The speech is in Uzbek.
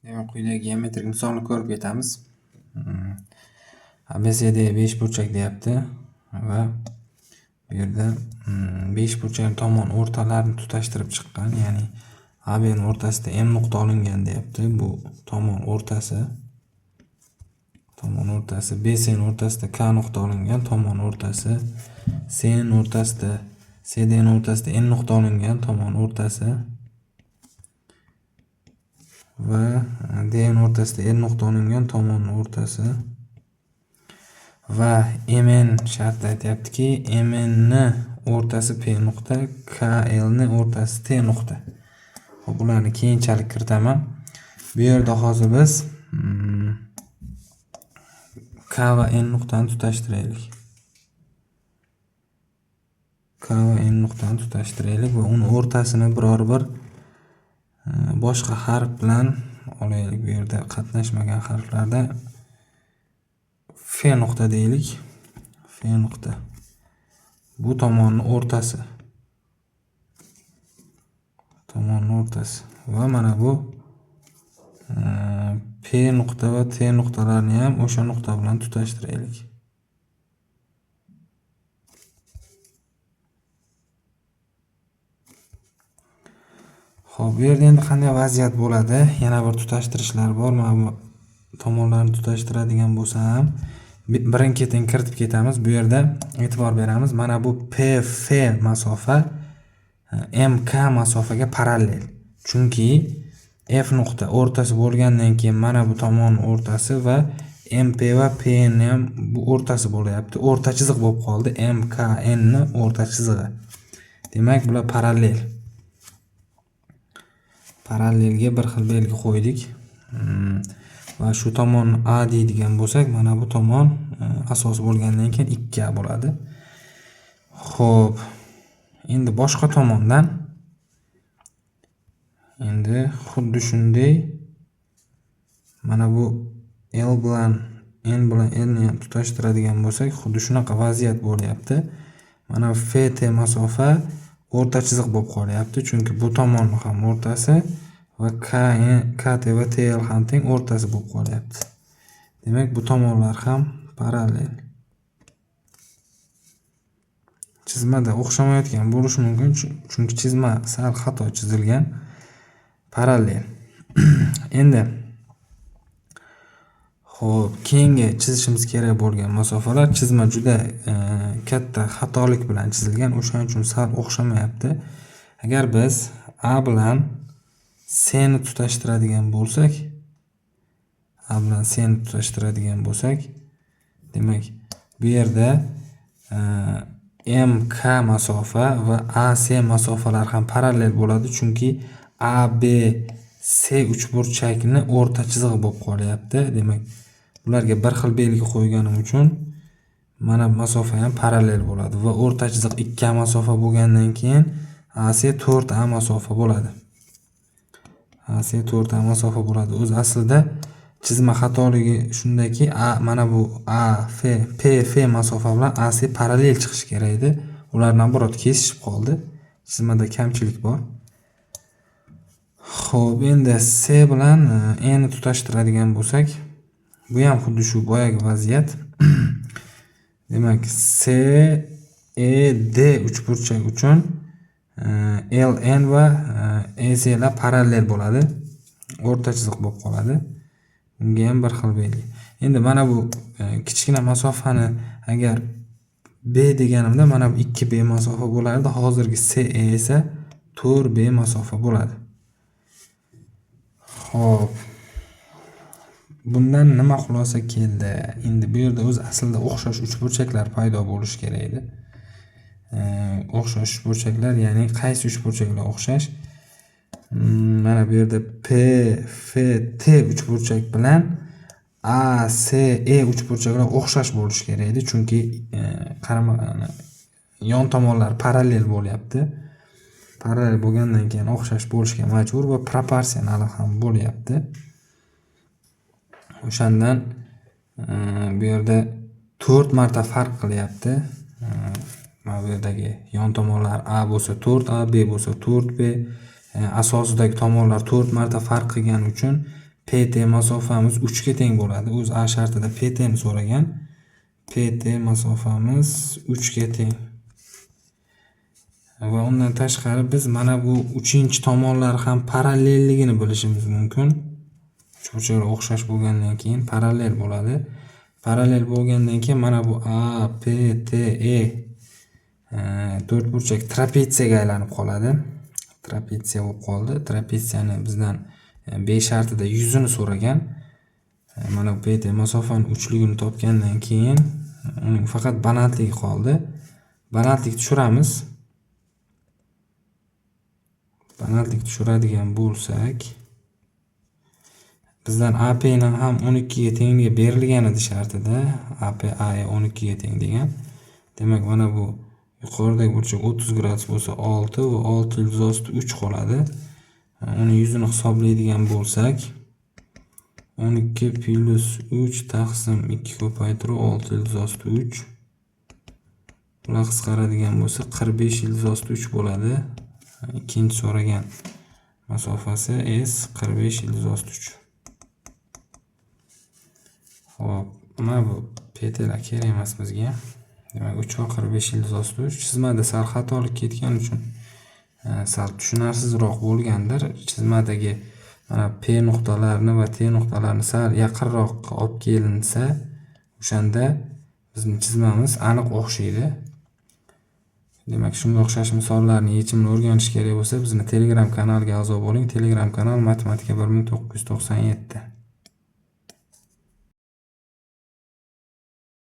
Demak, quyidagi geometrik misolni ko'rib ketamiz. ABCD 5 burchak deyapti va bu yerda 5 burchak tomon o'rtalarini tutashtirib chiqqan, ya'ni AB ning o'rtasida M nuqta olingan deyapti. Bu tomon o'rtasi, BC ning o'rtasida K nuqta olingan, tomon o'rtasi, C ning o'rtasida CD ning o'rtasida N nuqta olingan, tomon o'rtasi va D ning o'rtasida N nuqta olingan, tomon o'rtasi va MN sharti aytayaptiki, MN ni o'rtasi P nuqta, KL ni o'rtasi T nuqta. Xo'p, bularni keyinchalik kiritaman. Bu yerda hozir biz K va N nuqtani tutashtiraylik. K va N nuqtani tutashtiraylik va uni o'rtasini biror bir boshqa harf bilan olaylik. Bu yerda qatnashmagan harflarda F nuqta deylik. F nuqta. Bu tomonning o'rtasi. Va mana bu P nuqta va T nuqtalarini ham o'sha nuqta bilan tutashtiraylik. Xo'p, bu yerda endi qanday vaziyat bo'ladi? Yana bir tutashtirishlar bor. Mana bu tomonlarni tutashtiradigan bo'lsam, birin-ketin kiritib ketamiz. Bu yerda e'tibor beramiz. Mana bu PF masofa MK masofaga parallel. Chunki F nuqta o'rtasi bo'lgandan keyin mana bu tomon o'rtasi va MP va PN ham bu o'rtasi bo'lyapti. O'rta chiziq bo'lib qoldi. MKN ni o'rta chizig'i. Demak, bular parallel. Parallelga bir xil belgi qo'ydik. Va shu tomon A deydigan bo'lsak, mana bu tomon asos bo'lgandan keyin 2A bo'ladi. Xo'p, endi boshqa tomondan xuddi shunday mana bu L bilan N bilan L ni ham tutashtiradigan bo'lsak, xuddi shunaqa vaziyat bo'lyapti. Mana FT masofa o'rta chiziq bo'lib qolyapti, chunki bu tomonning ham o'rtasi va KT va TL ham teng o'rtasi bo'lib qolyapti. Demak, bu tomonlar ham parallel. Chizmada o'xshamayotgan bo'lishi mumkin, chunki chizma sal xato chizilgan. Parallel. Endi xo'p, keyingi chizishimiz kerak bo'lgan masofalar chizma juda katta xatolik bilan chizilgan, o'shaning uchun sal o'xshamayapti. Agar biz A bilan C ni tutashtiradigan bo'lsak, demak, bu yerda MK masofa va AC masofalar ham parallel bo'ladi, chunki ABC uchburchakni o'rta chizig'i bo'lib qolyapti. Demak, bularga bir xil belgi qo'yganim uchun mana masofa ham parallel bo'ladi va o'rta chiziq 2A masofa bo'lgandan keyin AC 4A masofa bo'ladi. O'zi aslida chizma xatoligi shundaki, mana bu PF masofa bilan AC parallel chiqishi kerak edi. Ulardan birov kesishib qoldi. Chizmada kamchilik bor. Xo'p, endi C bilan E ni tutashtiradigan bo'lsak, bu ham xuddi shu boyagi vaziyat. Demak, CED uchburchak uchun LN va EC lar parallel bo'ladi. O'rta chiziq bo'lib qoladi. Bunga ham bir xil belgi. Endi mana bu kichkina masofani agar B deganimda mana bu 2B masofa bo'lardi. Hozirgi CE esa 4B masofa bo'ladi. Xo'p. Bundan nima xulosa keldi? Endi bu yerda o'z aslida o'xshash uchburchaklar paydo bo'lishi kerak edi. O'xshash uchburchaklar, ya'ni qaysi uchburchaklar o'xshash? Mana bu yerda PFT uchburchak bilan ACE uchburchaklar o'xshash bo'lishi kerak edi, chunki yon tomonlar parallel bo'lyapti. Parallel bo'lgandan keyin o'xshash bo'lishga majbur va proporsional ham bo'lyapti. O'shandan bu yerda 4 marta farq qilyapti. Mana bu yerdagi yon tomonlar A bo'lsa 4A, B bo'lsa 4B, asosidagi tomonlar 4 marta farq qilgani uchun PT masofamiz 3 ga teng bo'ladi. O'z A shartida PT ni so'ragan. PT masofamiz 3 ga teng. Va undan tashqari biz mana bu 3-tomonlar ham parallelligini bilishimiz mumkin. Uchburchaklar o'xshash bo'lgandan keyin parallel bo'ladi. Parallel bo'lgandan keyin mana bu APTE to'rtburchak trapetsiyaga aylanib qoladi. Trapetsiya bo'lib qoldi. Trapetsiyani bizdan B shartida yuzini so'ragan. Mana bu PT masofani 3ligini topgandan keyin uning faqat balandligi qoldi. Balandlik tushiramiz. Balandlik tushiradigan bo'lsak, bizdan AP ni ham 12 ga tengligi berilgan edi shartida. AP A 12 ga teng degan. Demak, mana bu yuqoridagi burchak 30 gradus bo'lsa 6 va 6 ildiz osti 3 qoladi. Uni yuzini hisoblaydigan bo'lsak, 12 plus 3 taqsim 2 ko'paytirib 6 ildiz osti 3. Bular qisqaradigan bo'lsa 45 ildiz osti 3 bo'ladi. Ikkinchi so'ragan masofasi S 45 ildiz osti 3. Xo'p, mana bu PTlar kerak emas bizga. Demak, 3 va 45 ildiz osti 3. Chizmada sal xatolik ketgani uchun sal tushunarsiz-roq bo'lgandir. Chizmadagi mana P nuqtalarini va T nuqtalarini sal yaqinroq olib kelinsa, o'shanda bizning chizmamiz aniq o'xshaydi. Demak, shunga o'xshash misollarning yechimini o'rganish kerak bo'lsa, bizni Telegram kanaliga a'zo bo'ling. Telegram kanal Matematika 1997.